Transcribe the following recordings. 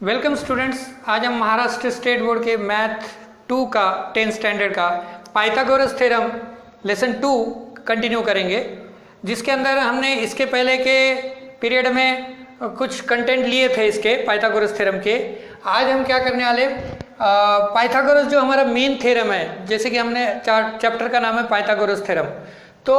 Welcome students, आज हम Maharashtra state board के मैथ 2 का 10th स्टैंडर्ड का पाइथागोरस थ्योरम लेसन 2 कंटिन्यू करेंगे, जिसके अंदर हमने इसके पहले के पीरियड में कुछ कंटेंट लिए थे इसके पाइथागोरस थ्योरम के। आज हम क्या करने वाले, पाइथागोरस जो हमारा मेन थ्योरम है, जैसे कि हमने चैप्टर का नाम है पाइथागोरस थ्योरम, तो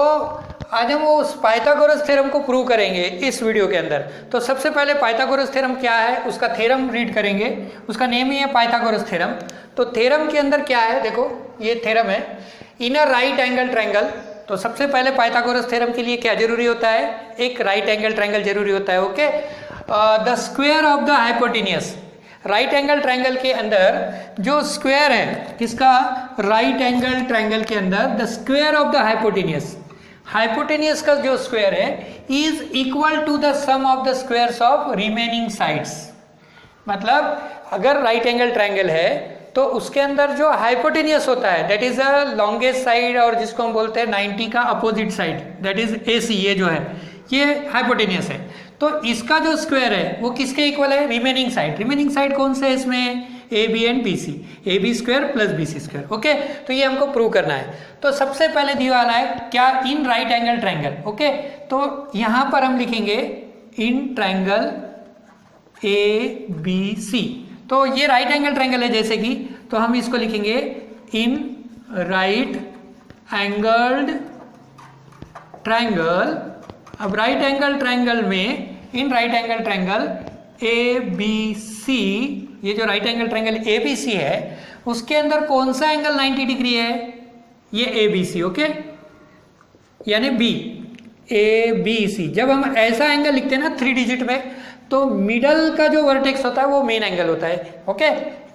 आज हम वो उस पाइथागोरस थ्योरम को प्रूव करेंगे इस वीडियो के अंदर। तो सबसे पहले पाइथागोरस थ्योरम क्या है उसका थ्योरम रीड करेंगे, उसका नेम ही है पाइथागोरस थ्योरम। तो थ्योरम के अंदर क्या है, देखो ये थ्योरम है इन अ राइट एंगल ट्रायंगल। तो सबसे पहले पाइथागोरस थ्योरम के लिए क्या जरूरी होता है, एक राइट एंगल ट्रायंगल जरूरी होता है। Okay, the square of the hypotenuse, right angle triangle के अंदर जो स्क्वायर है किसका, राइट एंगल ट्रायंगल के अंदर the square of the hypotenuse, hypotenuse का जो स्क्वायर है is equal to the sum of the squares of remaining sides. मतलब अगर राइट एंगल ट्रायंगल है तो उसके अंदर जो हाइपोटेन्यूज होता है that is a longest side, और जिसको हम बोलते हैं 90 का opposite side that is AC, ये जो है ये हाइपोटेन्यूज है। तो इसका जो स्क्वायर है वो किसके इक्वल है, रिमेनिंग साइड। रिमेनिंग साइड कौन से है इसमें, AB and BC, AB square plus BC square. Okay, तो ये हमको प्रूव करना है। तो सबसे पहले दिया वाला है क्या, इन राइट एंगल ट्रायंगल। ओके, तो यहां पर हम लिखेंगे इन ट्रायंगल ABC। तो ये राइट एंगल ट्रायंगल है जैसे कि, तो हम इसको लिखेंगे इन राइट एंगल्ड ट्रायंगल। अब राइट एंगल ट्रायंगल में, इन राइट एंगल ट्रायंगल ABC, ये जो राइट एंगल ट्रायंगल ABC है उसके अंदर कौन सा एंगल 90 डिग्री है, ये ABC। ओके, यानी B, ABC। जब हम ऐसा एंगल लिखते हैं ना 3 डिजिट में, तो मिडल का जो वर्टेक्स होता है वो मेन एंगल होता है। ओके,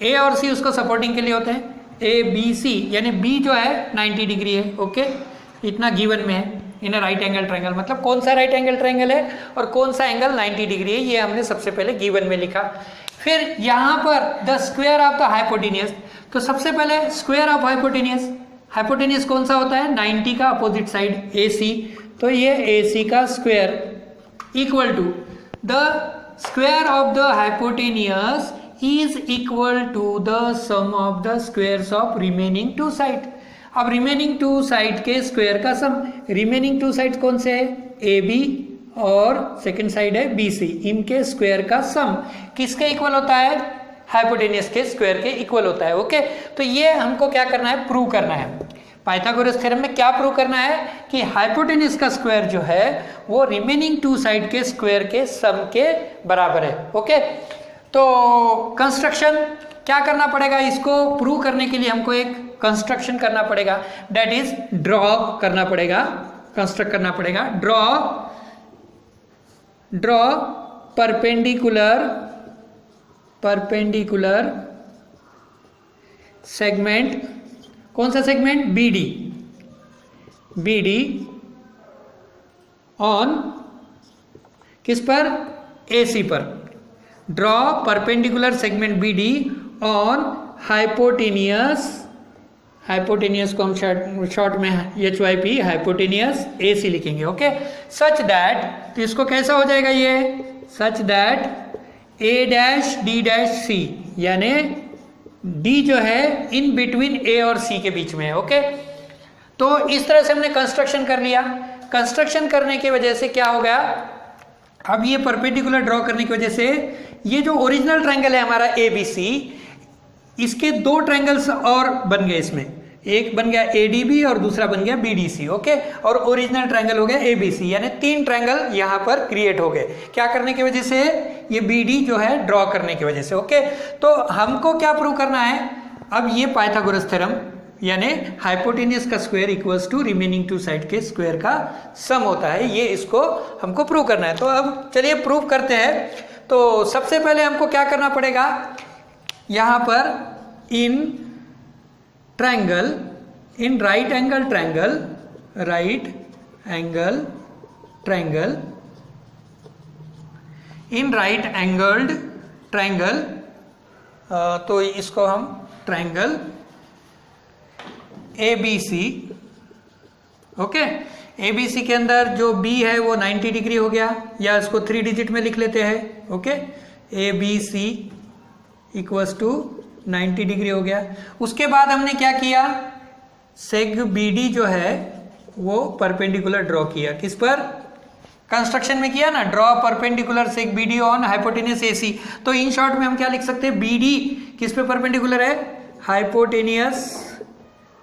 A और C उसको सपोर्टिंग के लिए होते हैं। ABC यानी B जो है 90 डिग्री है। ओके, इतना गिवन में है इन राइट एंगल ट्रायंगल, मतलब कौन सा राइट एंगल ट्रायंगल है और कौन सा एंगल 90 डिग्री है, ये हमने सबसे पहले गिवन में लिखा। फिर यहाँ पर the square of the hypotenuse, तो सबसे पहले स्क्वायर ऑफ हाइपोटेन्यूज, हाइपोटेन्यूज कौन सा होता है 90 का अपोजिट साइड AC, तो ये AC का square equal to the square of the hypotenuse is equal to the sum of the squares of remaining 2 side. अब रिमेनिंग 2 साइड के स्क्वायर का सम, रिमेनिंग 2 साइड कौन से है, AB और सेकंड साइड है BC, इनके स्क्वायर का सम किसके इक्वल होता है, हाइपोटेन्यूज के स्क्वायर के इक्वल होता है। ओके, तो ये हमको क्या करना है, प्रूव करना है। पाइथागोरस थ्योरम में क्या प्रूव करना है कि हाइपोटेन्यूज का स्क्वायर जो है वो रिमेनिंग 2 साइड के स्क्वायर के सम के बराबर है। ओके, तो कंस्ट्रक्शन क्या करना पड़ेगा, इसको प्रूव करने के लिए हमको एक कंस्ट्रक्शन करना पड़ेगा, दैट इज ड्रॉ करना पड़ेगा, कंस्ट्रक्ट करना पड़ेगा। ड्रॉ परपेंडिकुलर सेगमेंट, कौन सा सेगमेंट, BD ऑन किस पर, AC पर। Draw perpendicular segment BD on hypotenuse, hypotenuse को हम शॉर्ट में HYP, हाइपोटेन्यूज AC लिखेंगे। ओके, सच दैट, तो इसको कैसा हो जाएगा ये, such that A', D', C, यानी D जो है इन बिटवीन A और C के बीच में है। ओके, तो इस तरह से हमने कंस्ट्रक्शन कर लिया। कंस्ट्रक्शन करने की वजह से क्या हो गया, अब ये परपेंडिकुलर ड्रॉ करने की वजह से ये जो ओरिजिनल ट्रायंगल है हमारा ABC, इसके 2 ट्रायंगल्स और बन गए, इसमें एक बन गया ADB और दूसरा बन गया BDC। ओके, और ओरिजिनल ट्रायंगल हो गया ABC, यानी 3 ट्रायंगल यहाँ पर क्रिएट हो गए। क्या करने की वजह से, ये BD जो है ड्रॉ करने की वजह से। ओके, तो हमको क्या प्रूव करना है, अब ये पाइथागोरस थ्योरम यानी हाइपोटेन्यूज का square equals to remaining 2 side के स्क्वायर का सम होता है, ये इसको हमको प्रूव करना है। तो अब चलिए प्रूव करते हैं। तो सबसे पहले हमको क्या करना पड़ेगा, यहाँ पर in triangle, in right angle triangle, in right angled triangle, तो इसको हम ट्रायंगल ABC। ओके, ABC के अंदर जो B है वो 90 डिग्री हो गया, या इसको 3 डिजिट में लिख लेते हैं। Okay, ABC equals to 90 degree हो गया। उसके बाद हमने क्या किया, सेग BD जो है वो परपेंडिकुलर ड्रॉ किया, किस पर, कंस्ट्रक्शन में किया ना, draw perpendicular सेग BD on hypotenuse AC। तो इन शॉर्ट में हम क्या लिख सकते हैं, BD किस पे परपेंडिकुलर है, हाइपोटेनियस,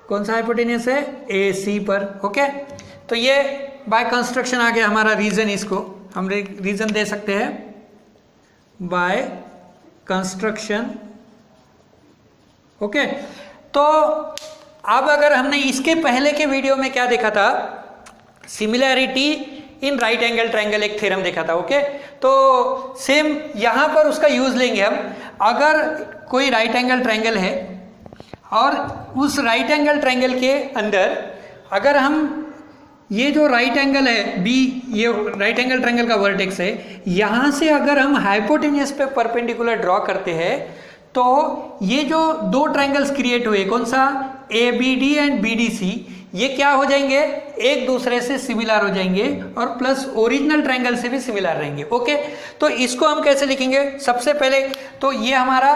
कौन सा हाइपोटेनियस है, AC पर। ओके, तो ये बाय कंस्ट्रक्शन आ गया हमारा रीजन, इसको हम रीजन दे सकते हैं बाय कंस्ट्रक्शन। ओके, तो अब अगर हमने इसके पहले के वीडियो में क्या देखा था, similarity in right angle triangle एक थ्योरम देखा था। ओके, तो सेम यहां पर उसका यूज लेंगे हम। अगर कोई राइट एंगल ट्रायंगल है और उस राइट एंगल ट्रायंगल के अंदर अगर हम ये जो राइट एंगल है बी, ये राइट एंगल ट्रायंगल का वर्टेक्स है, यहां से अगर हम हाइपोटेनियस पे परपेंडिकुलर ड्रॉ करते हैं तो ये जो दो ट्रायंगल्स क्रिएट हुए, कौन सा, ABD एंड BDC, ये क्या हो जाएंगे, एक दूसरे से सिमिलर हो जाएंगे और प्लस ओरिजिनल ट्रायंगल से भी सिमिलर रहेंगे। ओके, तो इसको हम कैसे लिखेंगे, सबसे पहले तो ये हमारा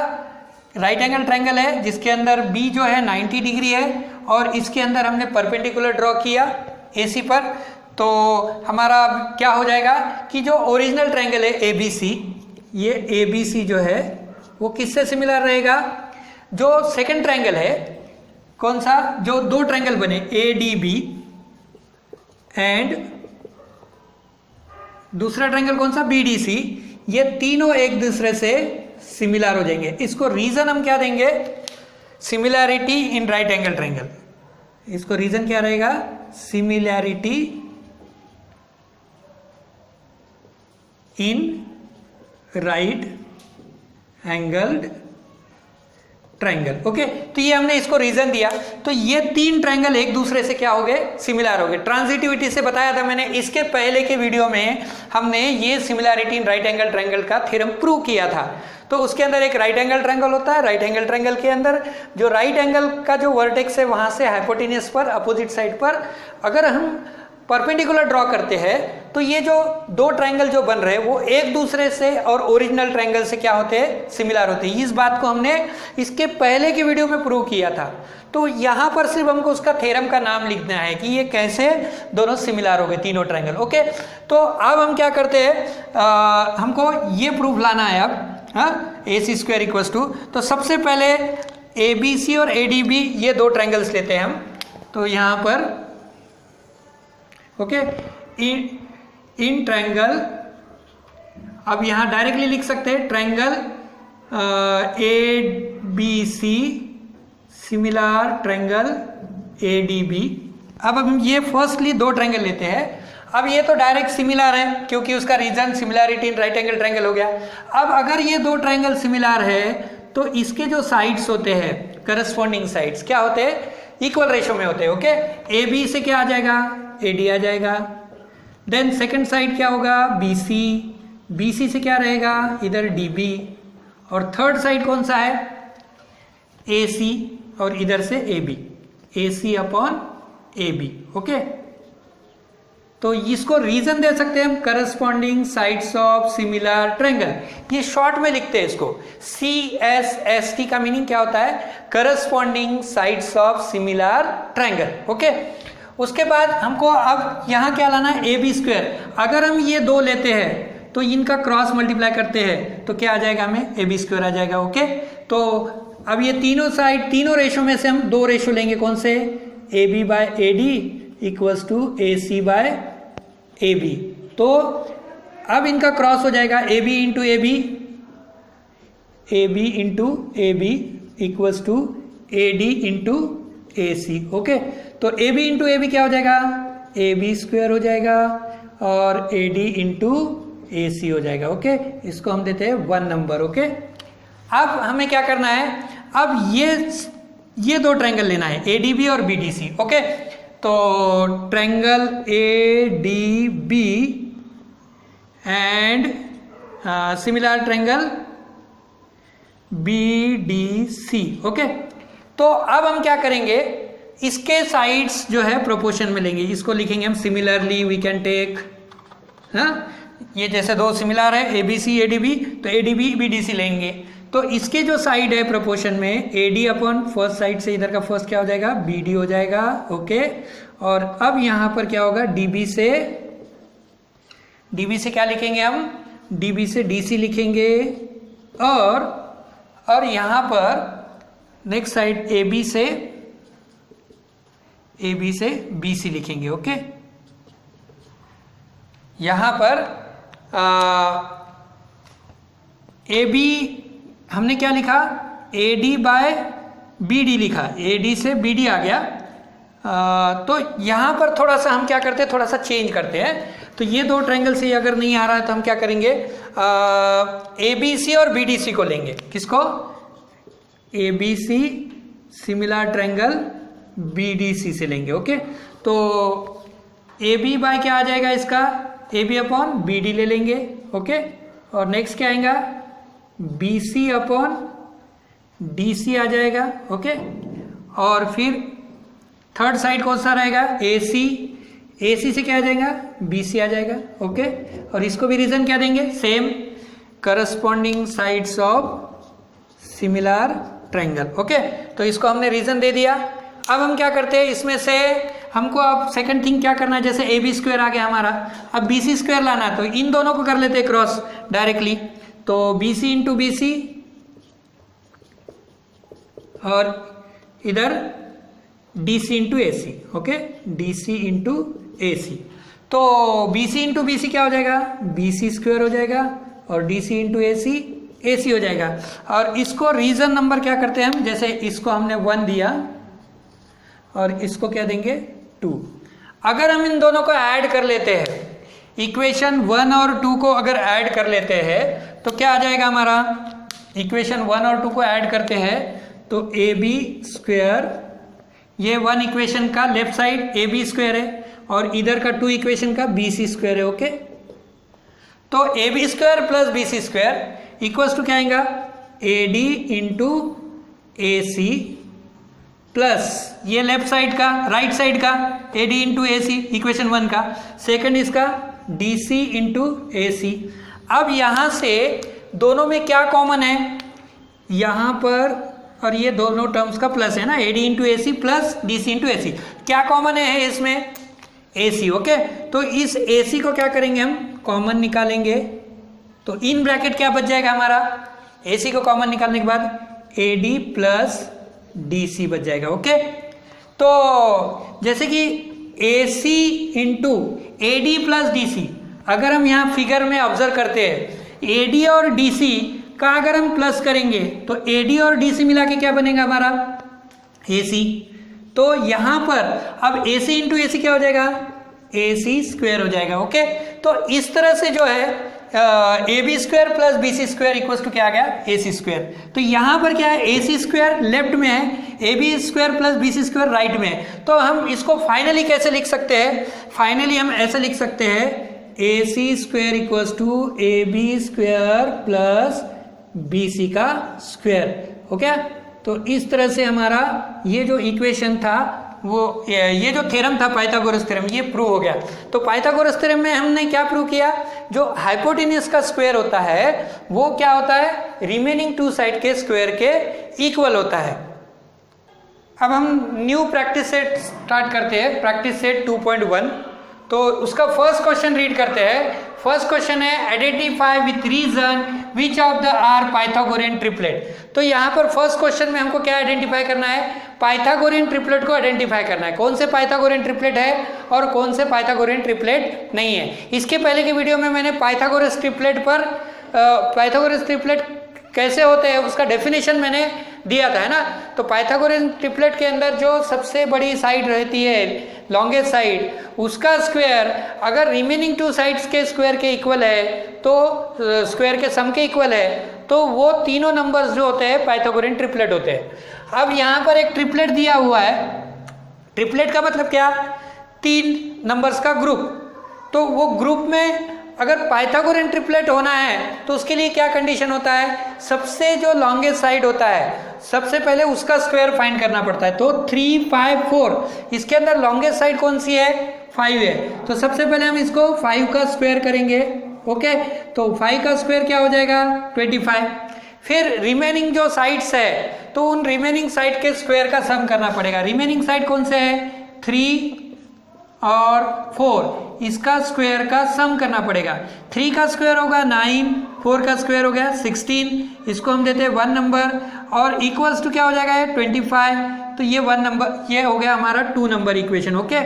राइट एंगल ट्रायंगल है जिसके अंदर B जो है 90 डिग्री है और इसके अंदर हमने परपेंडिकुलर ड्रॉ किया AC पर। तो हमारा क्या हो जाएगा कि जो ओरिजिनल ट्रायंगल है ABC, ये ABC जो है वो किससे सिमिलर रहेगा, जो सेकंड ट्रायंगल है, कौन सा, जो दो ट्रायंगल बने ADB एंड दूसरा ट्रायंगल कौन सा, BDC, ये तीनों एक दूसरे से सिमिलर हो जाएंगे। इसको रीजन हम क्या देंगे, similarity in right angle triangle. इसको रीजन क्या रहेगा, similarity in right angled triangle. Okay, तो ये हमने इसको रीजन दिया। तो ये तीन ट्रायंगल एक दूसरे से क्या हो गए, सिमिलर हो गए। ट्रांजिटिविटी से बताया था मैंने, इसके पहले के वीडियो में हमने ये similarity in right angle triangle का थ्योरम प्रूव किया था। तो उसके अंदर एक राइट एंगल ट्रायंगल होता है, राइट एंगल ट्रायंगल के अंदर जो राइट एंगल का जो वर्टेक्स है वहां से हाइपोटेनियस पर अपोजिट साइड पर अगर हम परपेंडिकुलर ड्रॉ करते हैं तो ये जो दो ट्रायंगल जो बन रहे हैं वो एक दूसरे से और ओरिजिनल ट्रायंगल से क्या होते हैं, सिमिलर होते हैं। इस बात को हमने इसके पहले के वीडियो में प्रूव किया था। तो यहाँ पर सिर्फ हमको उसका थ्योरम का नाम लिखना है कि ये कैसे दोनों सिमिलर हो गए तीनों ट्रायंगल। ओके, तो अब हम क्या करते हैं, हमको ये प्रूफ लाना है अब, AC² इक्वल्स टू, तो सबसे पहले ABC और ADB ये दो ट्रायंगल्स लेते हैं हम। तो यहाँ पर ओके, इन ट्रायंगल, अब यहाँ डायरेक्टली लिख सकते हैं triangle ABC similar triangle ADB। अब हम ये फर्स्टली दो ट्रायंगल लेते हैं। अब ये तो डायरेक्ट सिमिलर है क्योंकि उसका reason similarity in right angle triangle हो गया। अब अगर ये दो ट्रायंगल सिमिलर है तो इसके जो साइड्स होते हैं, करस्पॉन्डिंग साइड्स क्या होते हैं, इक्वल रेशो में होते हैं। ओके, AB से क्या आ जाएगा, AD आ जाएगा। देन सेकंड साइड क्या होगा, BC से क्या रहेगा, इधर DB, और थर्ड साइड कौन सा है, AC, और इधर से AB, AC upon AB। Okay, तो इसको रीजन दे सकते हैं हम, corresponding sides of similar triangle. ये शॉर्ट में लिखते हैं इसको, CSST का मीनिंग क्या होता है, corresponding sides of similar triangle. Okay, उसके बाद हमको अब यहाँ क्या लाना है, AB²। अगर हम ये दो लेते हैं तो इनका क्रॉस मल्टीप्लाई करते हैं तो क्या आ जाएगा, हमें AB² आ जाएगा। ओके, तो अब ये तीनों साइड, तीनों रेशो में से हम दो रेशो लेंगे, कौन से, AB/AD इक्वल्स टू AC/AB। तो अब इनका क्रॉस हो जाएगा, AB into AB equals to AD into AC। Okay, तो AB इंटू AB क्या हो जाएगा, AB² हो जाएगा और AD इंटू AC हो जाएगा। ओके, इसको हम देते हैं 1 नंबर। ओके, अब हमें क्या करना है, अब ये दो ट्रायंगल लेना है, ADB और BDC। ओके, तो triangle ADB and similar triangle BDC। Okay, तो अब हम क्या करेंगे, इसके साइड्स जो है प्रोपोर्शन में लेंगे। इसको लिखेंगे हम सिमिलरली वी कैन टेक, ये जैसे दो सिमिलर है ABC ADB, तो ADB BDC लेंगे। तो इसके जो साइड है प्रोपोर्शन में AD अपॉन फर्स्ट साइड से इधर का फर्स्ट क्या हो जाएगा BD हो जाएगा। ओके, और अब यहाँ पर क्या होगा DB से क्या लिखेंगे हम, DB से DC लिखेंगे, और यहाँ पर नेक्स्ट साइड AB से BC लिखेंगे। ओके, यहाँ पर AB हमने क्या लिखा, AD बाय BD लिखा, AD से BD आ गया। तो यहाँ पर थोड़ा सा हम क्या करते हैं, थोड़ा सा चेंज करते हैं। तो ये दो ट्रायंगल से अगर नहीं आ रहा है तो हम क्या करेंगे, ABC और BDC को लेंगे। किसको, ABC सिमिलर ट्रायंगल BDC से लेंगे। ओके, तो AB बाय क्या आ जाएगा इसका, AB अपॉन BD ले लेंगे। ओके, और नेक्स्ट क्या आएगा, BC अपॉन DC आ जाएगा। ओके, और फिर थर्ड साइड कौन सा रहेगा, AC से क्या आ जाएगा, BC आ जाएगा। ओके, और इसको भी रीजन क्या देंगे, same, corresponding sides of similar triangle. Okay, तो इसको हमने रीजन दे दिया। अब हम क्या करते हैं, इसमें से हमको अब सेकंड थिंग क्या करना है, जैसे AB स्क्वायर आ गया हमारा, अब BC स्क्वायर लाना है, तो इन दोनों को कर लेते हैं क्रॉस डायरेक्टली। तो BC इंटू BC और इधर DC into AC। Okay, DC into AC, तो BC इंटू BC क्या हो जाएगा, BC स्क्वायर हो जाएगा, और DC इंटू AC हो जाएगा। और इसको रीजन नंबर क्या करते हैं हम, जैसे इसको हमने 1 दिया और इसको क्या देंगे 2। अगर हम इन दोनों को ऐड कर लेते हैं, इक्वेशन 1 और 2 को अगर ऐड कर लेते हैं तो क्या आ जाएगा हमारा, इक्वेशन 1 और 2 को ऐड करते हैं तो AB स्क्वायर, ये 1 इक्वेशन का लेफ्ट साइड AB स्क्वायर है और इधर का 2 इक्वेशन का BC स्क्वायर है। ओके, तो AB square plus BC square equals to क्या आएगा, AD इंटू AC प्लस ये लेफ्ट साइड का, राइट साइड का AD इंटू AC इक्वेशन 1 का, सेकंड इसका DC इंटू AC। अब यहां से दोनों में क्या कॉमन है, यहां पर और ये दोनों टर्म्स का प्लस है ना, AD into AC plus DC into AC, क्या कॉमन है इसमें, AC। ओके, तो इस AC को क्या करेंगे हम, कॉमन निकालेंगे, तो इन ब्रैकेट क्या बच जाएगा हमारा, AC को कॉमन निकालने के बाद AD प्लस DC बच जाएगा। ओके, तो जैसे कि AC into AD plus DC, अगर हम यहाँ फिगर में ऑब्जर्व करते हैं AD और DC का अगर हम प्लस करेंगे तो AD और DC मिला के क्या बनेगा हमारा, AC। तो यहाँ पर अब AC इंटू AC क्या हो जाएगा, AC स्क्वायर हो जाएगा। ओके, तो इस तरह से जो है AB square plus BC square equals to क्या आ गया, AC स्क्वायर। तो यहाँ पर क्या है, AC स्क्वायर लेफ्ट में है, AB square plus BC square right में है। तो हम इसको फाइनली कैसे लिख सकते हैं, फाइनली हम ऐसे लिख सकते हैं AC square equals to AB square plus BC का स्क्वायर। ओके, तो इस तरह से हमारा ये जो इक्वेशन था, वो ये जो थ्योरम था पाइथागोरस थ्योरम, ये प्रूव हो गया। तो पाइथागोरस थ्योरम में हमने क्या प्रूव किया, जो हाइपोटेन्यूज का स्क्वायर होता है वो क्या होता है, रिमेनिंग 2 साइड के स्क्वायर के इक्वल होता है। अब हम न्यू प्रैक्टिस सेट स्टार्ट करते हैं, प्रैक्टिस सेट 2.1। तो उसका फर्स्ट क्वेश्चन रीड करते हैं। फर्स्ट क्वेश्चन है identify with reason which of the are Pythagorean triplet. तो यहाँ पर फर्स्ट क्वेश्चन में हमको क्या आइडेंटिफाई करना है, पाइथागोरियन ट्रिपलेट को आइडेंटिफाई करना है, कौन से पाइथागोरियन ट्रिपलेट है और कौन से पाइथागोरियन ट्रिपलेट नहीं है। इसके पहले की वीडियो में मैंने पाइथागोरस ट्रिपलेट पर पाइथागोरस ट्रिपलेट कैसे होते हैं उसका डेफिनेशन मैंने दिया था, है ना। तो पाइथागोरियन ट्रिपलेट के अंदर जो सबसे बड़ी साइड रहती है, लॉन्गेस्ट साइड, उसका स्क्वायर अगर रिमेनिंग 2 साइड्स के स्क्वायर के इक्वल है, तो स्क्वायर के सम के इक्वल है, तो वो तीनों नंबर्स जो होते हैं पाइथागोरियन ट्रिपलेट होते हैं। अब यहाँ पर एक ट्रिपलेट दिया हुआ है, ट्रिपलेट का मतलब क्या, 3 नंबर्स का ग्रुप। तो वो ग्रुप में अगर पाइथागोरियन ट्रिपलेट होना है तो उसके लिए क्या कंडीशन होता है, सबसे जो लॉन्गेस्ट साइड होता है सबसे पहले उसका स्क्वायर फाइंड करना पड़ता है। तो 3, 5, 4, इसके अंदर लॉन्गेस्ट साइड कौन सी है, 5 है। तो सबसे पहले हम इसको 5 का स्क्वायर करेंगे। ओके, तो 5 का स्क्वायर क्या हो जाएगा, 25। फिर रिमेनिंग जो साइड्स है तो उन रिमेनिंग साइड के स्क्वायर का सम करना पड़ेगा। रिमेनिंग साइड कौन से है? 3 और 4, इसका स्क्वायर का सम करना पड़ेगा। 3 का स्क्वायर होगा 9, 4 का स्क्वायर हो गया 16, इसको हम देते हैं 1 नंबर और इक्वल्स टू क्या हो जाएगा 25, तो ये 1 नंबर, ये हो गया हमारा 2 नंबर इक्वेशन। ओके,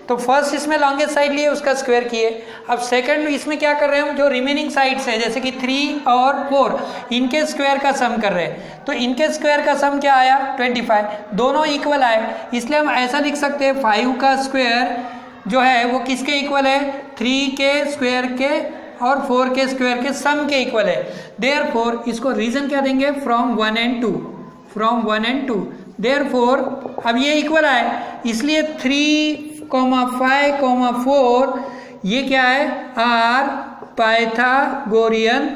तो फर्स्ट इसमें लॉन्गेस्ट साइड लिए उसका स्क्वायर किए। अब सेकंड इसमें क्या कर रहे हैं हम, जो रिमेनिंग साइड्स है जैसे कि 3 और 4 इनके स्क्वायर का सम कर रहे हैं, तो इनके स्क्वायर का सम क्या आया 25, दोनों इक्वल आए, इसलिए हम ऐसा लिख सकते हैं 5 का स्क्वायर जो है वो किसके इक्वल है? 3 के स्क्वायर के और 4 के स्क्वायर के सम के इक्वल है। देयरफॉर इसको रीजन क्या देंगे? From 1 and 2, from 1 and 2। Therefore अब ये इक्वल आए, इसलिए 3, 5, 4 ये क्या है? Are Pythagorean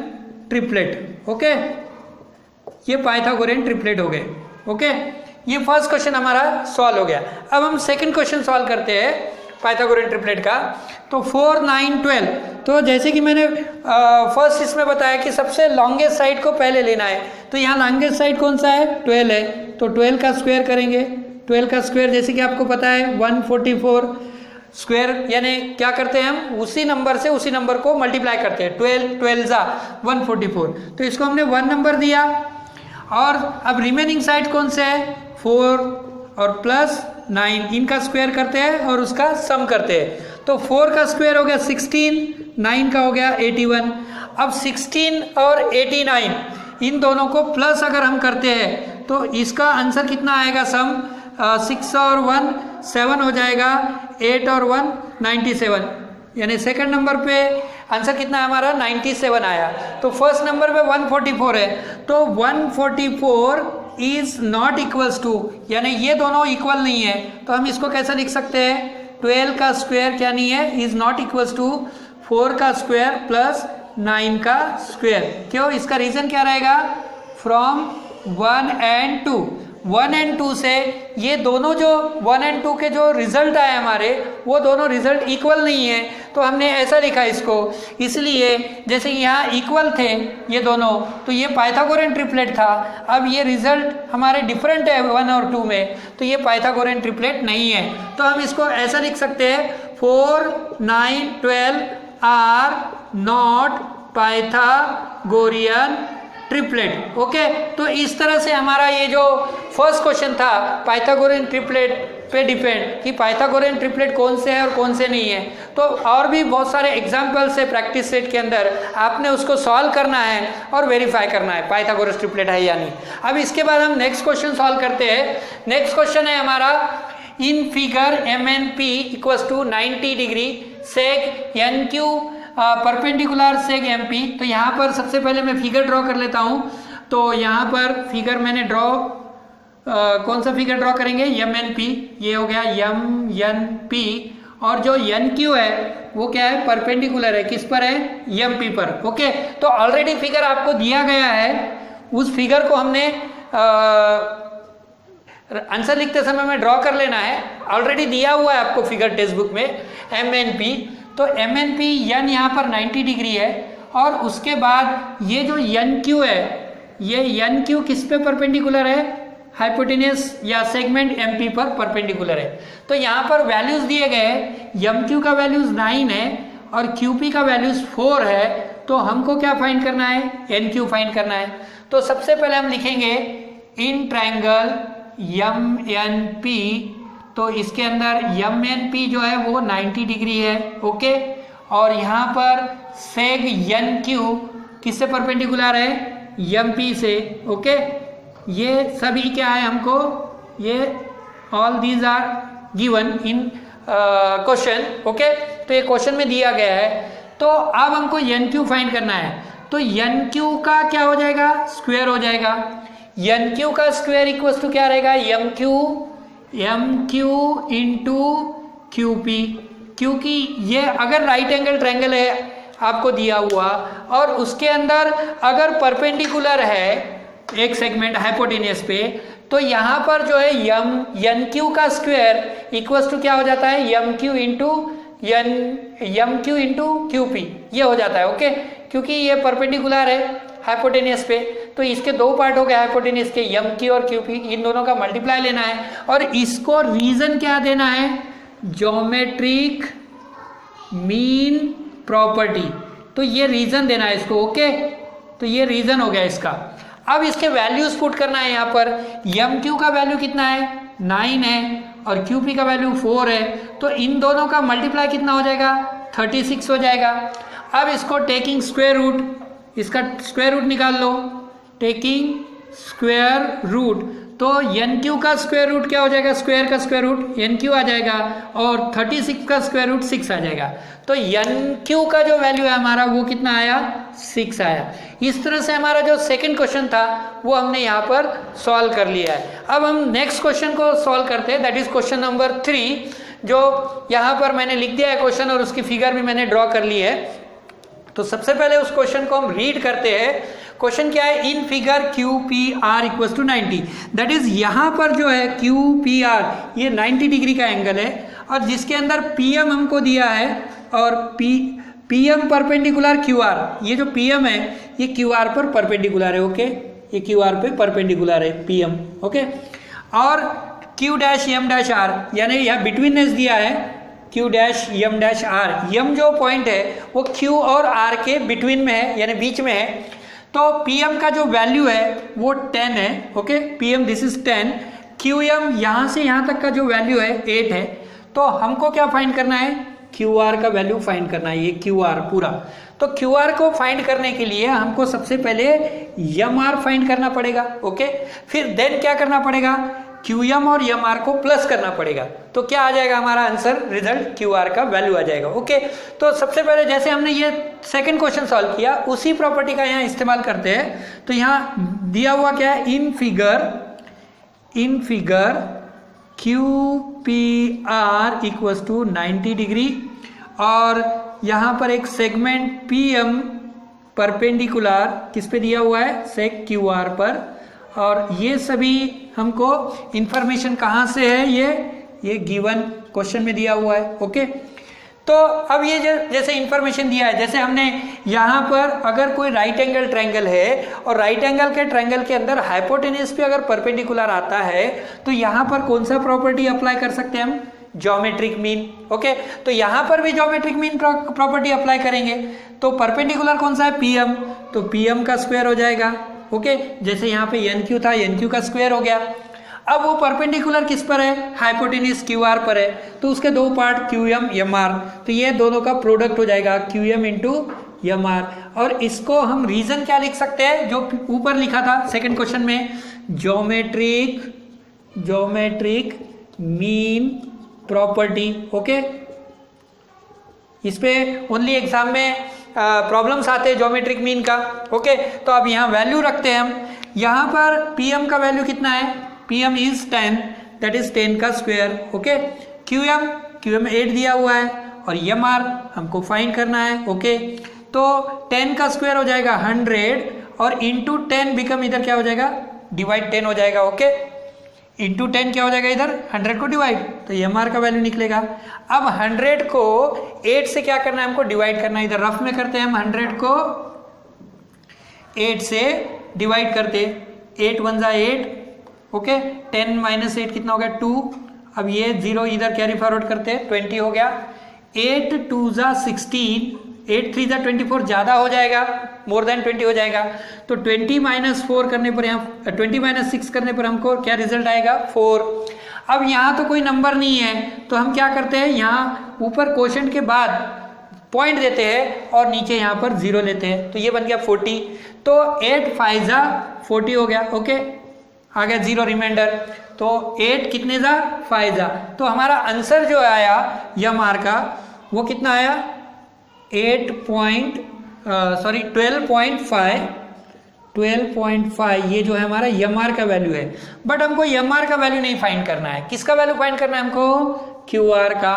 triplet. ओके, ये पाइथागोरियन ट्रिपलेट हो गए। ओके, ये फर्स्ट क्वेश्चन हमारा सॉल्व हो गया। अब हम सेकंड क्वेश्चन सॉल्व करते हैं पाइथागोरियन ट्रिपलेट का। तो 4, 9, 12, तो जैसे कि मैंने फर्स्ट इसमें बताया कि सबसे लॉन्गेस्ट साइड को पहले लेना है, तो यहाँ लॉन्गेस्ट साइड कौन सा है? 12 है, तो 12 का स्क्वायर करेंगे। 12 का स्क्वायर जैसे कि आपको पता है 144 स्क्वायर, यानी क्या करते हैं हम उसी नंबर से उसी नंबर को मल्टीप्लाई करते हैं, 12 जा 144, तो इसको हमने 1 नंबर दिया। और अब रिमेनिंग साइड कौन से है? 4 और प्लस 9, इनका स्क्वायर करते हैं और उसका सम करते हैं। तो 4 का स्क्वायर हो गया 16, 9 का हो गया 81। अब 16 और 89 इन दोनों को प्लस अगर हम करते हैं तो इसका आंसर कितना आएगा? सम 6 और 1 7 हो जाएगा, 8 और 1 97, यानी सेकंड नंबर पे आंसर कितना है हमारा? 97 आया। तो फर्स्ट नंबर पे 144 है, तो 144 इज नॉट इक्वल्स टू, यानी ये दोनों इक्वल नहीं है, तो हम इसको कैसे लिख सकते हैं? 12 का स्क्वायर क्या नहीं है? इज नॉट इक्वल्स टू 4 का स्क्वायर प्लस 9 का स्क्वायर। क्यों? इसका रीजन क्या रहेगा? फ्रॉम 1 and 2, 1 and 2 से ये दोनों जो 1 and 2 के जो रिजल्ट आए हमारे वो दोनों रिजल्ट इक्वल नहीं है, तो हमने ऐसा लिखा इसको। इसलिए जैसे यहाँ इक्वल थे ये दोनों, तो ये पाइथागोरियन ट्रिपलेट था। अब ये रिजल्ट हमारे डिफरेंट है 1 और 2 में, तो ये पाइथागोरियन ट्रिपलेट नहीं है। तो हम इसको ऐसा लिख सकते हैं 4, 9, 12 are not Pythagorean triplet. Okay, तो इस तरह से हमारा ये जो फर्स्ट क्वेश्चन था पाइथागोरियन ट्रिपलेट पे डिपेंड कि पाइथागोरियन ट्रिपलेट कौन से है और कौन से नहीं है। तो और भी बहुत सारे एग्जांपल्स है प्रैक्टिस सेट के अंदर, आपने उसको सॉल्व करना है और वेरीफाई करना है पाइथागोरस ट्रिपलेट है या नहीं। अब इसके बाद हम नेक्स्ट क्वेश्चन सॉल्व करते हैं। नेक्स्ट क्वेश्चन है हमारा in figure MNP equals to 90 degree seg NQ perpendicular seg MP। तो यहाँ पर सबसे पहले मैं फिगर ड्रॉ कर लेता हूँ। तो यहाँ पर फिगर मैंने ड्रॉ कौन सा फिगर ड्रॉ करेंगे? MNP, ये हो गया MNP, और जो NQ है वो क्या है? परपेंडिकुलर है, किस पर है? MP पर। ओके, तो ऑलरेडी फिगर आपको दिया गया है, उस फिगर को हमने आंसर लिखते समय में ड्रॉ कर लेना है। ऑलरेडी दिया हुआ है आपको फिगर टेक्स्ट बुक में MNP। तो MNP n यहाँ पर 90 डिग्री है, और उसके बाद ये जो NQ है, ये NQ किस पे परपेंडिकुलर है? हाइपोटेन्यूस या सेगमेंट MP पर परपेंडिकुलर है। तो यहाँ पर वैल्यूज दिए गए, MQ का वैल्यूज 9 है और QP का वैल्यूज 4 है। तो हमको क्या फाइंड करना है? NQ फाइंड करना है। तो सबसे पहले हम लिखेंगे इन ट्रायंगल MNP, तो इसके अंदर MNP जो है वो 90 डिग्री है। ओके, और यहाँ पर सेग NQ किससे परपेंडिकुलर है? MP से। ओके, ये सभी क्या है हमको, ये all these are given in question. Okay, तो ये क्वेश्चन में दिया गया है। तो अब हमको NQ फाइंड करना है। तो NQ का क्या हो जाएगा? स्क्वायर हो जाएगा। NQ का स्क्वायर इक्वल्स टू क्या रहेगा? MQ इंटू QP, क्योंकि ये अगर राइट एंगल ट्रायंगल है आपको दिया हुआ और उसके अंदर अगर परपेंडिकुलर है एक सेगमेंट हाइपोटेन्यूस पे, तो यहाँ पर जो है NQ का स्क्वायर इक्वल्स टू क्या हो जाता है? MQ इंटू QP, ये हो जाता है। ओके, क्योंकि ये परपेंडिकुलर है हाइपोटेनियस पे, तो इसके दो पार्ट हो गए हाइपोटेनियस के, एम क्यू और क्यू पी, इन दोनों का मल्टीप्लाई लेना है और इसको रीजन क्या देना है, ज्योमेट्रिक मीन प्रॉपर्टी, तो ये रीजन देना है इसको। ओके, तो ये रीजन हो गया इसका। अब इसके वैल्यूज पुट करना है यहाँ पर, एम क्यू का वैल्यू कितना है 9 है और क्यू पी का वैल्यू 4 है, तो इन दोनों का मल्टीप्लाई कितना हो जाएगा 36 हो जाएगा। अब इसको टेकिंग स्क्वायर रूट, इसका स्क्वायर रूट निकाल लो, टेकिंग स्क्वायर रूट, तो एन क्यू का स्क्वायर रूट क्या हो जाएगा, स्क्वायर का स्क्वायर रूट एन क्यू आ जाएगा और 36 का स्क्वायर रूट 6 आ जाएगा। तो एन क्यू का जो वैल्यू है हमारा वो कितना आया 6 आया। इस तरह से हमारा जो सेकंड क्वेश्चन था वो हमने यहाँ पर सॉल्व कर लिया है। अब हम नेक्स्ट क्वेश्चन को सॉल्व करते हैं, दैट इज क्वेश्चन नंबर 3, जो यहाँ पर मैंने लिख दिया है क्वेश्चन और उसकी फिगर भी मैंने ड्रॉ कर ली है। तो सबसे पहले उस क्वेश्चन को हम रीड करते हैं। क्वेश्चन क्या है, in figure Q P R equal to 90, that is यहाँ पर जो है क्यू पी आर ये 90 डिग्री का एंगल है और जिसके अंदर पी एम हमको दिया है और P M perpendicular Q R, ये जो पी एम है ये क्यू आर पर परपेंडिकुलर है। ओके, ये क्यू आर पे परपेंडिकुलर है पी एम। ओके, और Q dash M dash R, यानी यहाँ बिटवीननेस दिया है Q dash M dash R, M जो पॉइंट है वो क्यू और आर के बिटवीन में है यानी बीच में है। तो पी एम का जो वैल्यू है वो 10 है। Okay, P M this is 10, Q M यहाँ से यहाँ तक का जो वैल्यू है 8 है। तो हमको क्या फाइंड करना है, क्यू आर का वैल्यू फाइंड करना है, ये क्यू आर पूरा। तो क्यू आर को फाइंड करने के लिए हमको सबसे पहले एम आर फाइंड करना पड़ेगा। ओके, फिर देन क्या करना पड़ेगा, क्यू एम और एम आर को प्लस करना पड़ेगा। तो क्या आ जाएगा हमारा आंसर, रिजल्ट क्यू आर का वैल्यू आ जाएगा। ओके, तो सबसे पहले जैसे हमने ये सेकंड क्वेश्चन सॉल्व किया उसी प्रॉपर्टी का यहाँ इस्तेमाल करते हैं। तो यहाँ दिया हुआ क्या है, in figure Q P R equals to 90 degree और यहाँ पर एक सेगमेंट पी एम परपेंडिकुलर किस पे दिया हुआ है, सेक क्यू आर पर, और ये सभी हमको इंफॉर्मेशन कहाँ से है, ये गिवन क्वेश्चन में दिया हुआ है। ओके, तो अब ये जैसे इंफॉर्मेशन दिया है, जैसे हमने यहाँ पर अगर कोई राइट एंगल ट्रायंगल है और राइट एंगल के ट्रायंगल के अंदर हाइपोटेन्यूज पे अगर परपेंडिकुलर आता है तो यहाँ पर कौन सा प्रॉपर्टी अप्लाई कर सकते हैं हम, ज्योमेट्रिक मीन। ओके, तो यहाँ पर भी ज्योमेट्रिक मीन प्रॉपर्टी अप्लाई करेंगे। तो परपेंडिकुलर कौन सा है, पीएम, तो पीएम का स्क्वायर हो जाएगा। ओके, जैसे यहाँ पे एन क्यू था, एन क्यू का स्क्वायर हो गया। अब वो परपेंडिकुलर किस पर है, हाइपोटेन्यूज क्यू आर पर है, तो उसके दो part Q M M R, तो ये दोनों का प्रोडक्ट हो जाएगा Q M into M R. और इसको हम रीजन क्या लिख सकते हैं, जो ऊपर लिखा था सेकंड क्वेश्चन में, ज्योमेट्रिक मीन प्रॉपर्टी। ओके, इस पे ओनली एग्जाम में प्रॉब्लम्स आते हैं ज्योमेट्रिक मीन का। ओके, तो अब यहाँ वैल्यू रखते हैं हम। यहाँ पर पी एम का वैल्यू कितना है, P M is 10, that is 10 का स्क्वायर। ओके, क्यू एम 8 दिया हुआ है और एम आर हमको फाइंड करना है। ओके, तो 10 का स्क्वायर हो जाएगा 100 और इंटू 10 बिकम इधर क्या हो जाएगा, डिवाइड 10 हो जाएगा। ओके, इंटू 10 क्या हो जाएगा, इधर 100 को डिवाइड, तो एम आर का वैल्यू निकलेगा। अब 100 को 8 से क्या करना है, हमको डिवाइड करना है। इधर रफ में करते हैं हम, 100 को 8 से डिवाइड करते, 8 1 जा 8। ओके, 10 माइनस 8 कितना हो गया, 2। अब ये 0 इधर कैरी फॉरवर्ड करते, 20 हो गया। 8 2 जा 16, 8 3 जा 24, ज़्यादा हो जाएगा, मोर देन 20 हो जाएगा। तो 20 माइनस 4 करने पर, यहाँ 20 माइनस 6 करने पर हमको क्या रिजल्ट आएगा, 4। अब यहाँ तो कोई नंबर नहीं है, तो हम क्या करते हैं, यहाँ ऊपर क्वोशंट के बाद पॉइंट देते हैं और नीचे यहाँ पर 0 लेते हैं, तो ये बन गया 40। तो 8 5 जा 40 हो गया। ओके, आ गया 0 रिमाइंडर, तो 8 कितने जा 5 जा, तो हमारा आंसर जो आया एम आर का वो कितना आया, 12.5 ये जो है हमारा एम आर का वैल्यू है। बट हमको एम आर का वैल्यू नहीं फाइंड करना है, किसका वैल्यू फाइंड करना है हमको, क्यू आर का।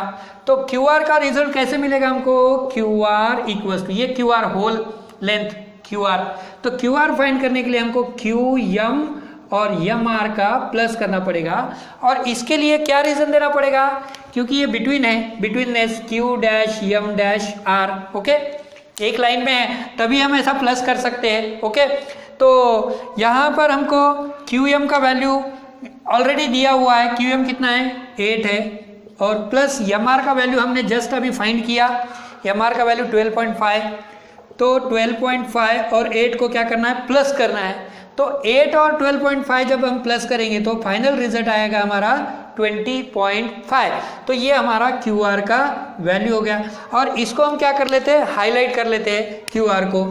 तो क्यू आर का रिजल्ट कैसे मिलेगा हमको, क्यू आर इक्वल्स टू, ये Q R whole length Q R, तो क्यू आर फाइंड करने के लिए हमको क्यू एम और एम आर का प्लस करना पड़ेगा। और इसके लिए क्या रीजन देना पड़ेगा, क्योंकि ये बिटवीन है, betweenness Q dash M dash R. Okay, एक लाइन में है तभी हम ऐसा प्लस कर सकते हैं। ओके, तो यहाँ पर हमको QM का वैल्यू ऑलरेडी दिया हुआ है, QM कितना है 8 है, और प्लस MR का वैल्यू हमने जस्ट अभी फाइंड किया, MR का वैल्यू 12.5, तो 12.5 और 8 को क्या करना है, प्लस करना है। तो 8 और 12.5 जब हम प्लस करेंगे तो फाइनल रिजल्ट आएगा हमारा 20.5। तो ये हमारा QR का वैल्यू हो गया, और इसको हम क्या कर लेते हैं, हाईलाइट कर लेते हैं QR को।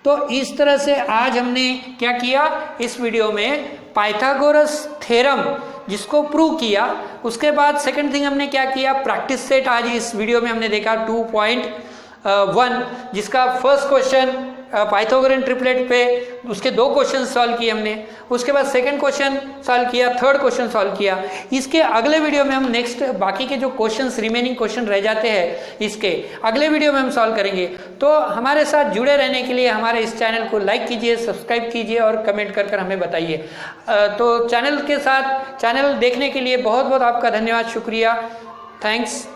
तो इस तरह से आज हमने क्या किया इस वीडियो में, पाइथागोरस थ्योरम जिसको प्रूव किया। उसके बाद सेकंड थिंग हमने क्या किया, प्रैक्टिस सेट आज इस वीडियो में हमने देखा 2.1, जिसका फर्स्ट क्वेश्चन पाइथागोरन ट्रिपलेट पे उसके 2 क्वेश्चन सॉल्व किए हमने। उसके बाद सेकंड क्वेश्चन सॉल्व किया, थर्ड क्वेश्चन सॉल्व किया। इसके अगले वीडियो में हम नेक्स्ट बाकी के जो क्वेश्चंस रिमेनिंग क्वेश्चन रह जाते हैं इसके अगले वीडियो में हम सॉल्व करेंगे। तो हमारे साथ जुड़े रहने के लिए हमारे इस चैनल को लाइक कीजिए, सब्सक्राइब कीजिए और कमेंट कर कर हमें बताइए। तो चैनल देखने के लिए बहुत बहुत आपका धन्यवाद, शुक्रिया, थैंक्स।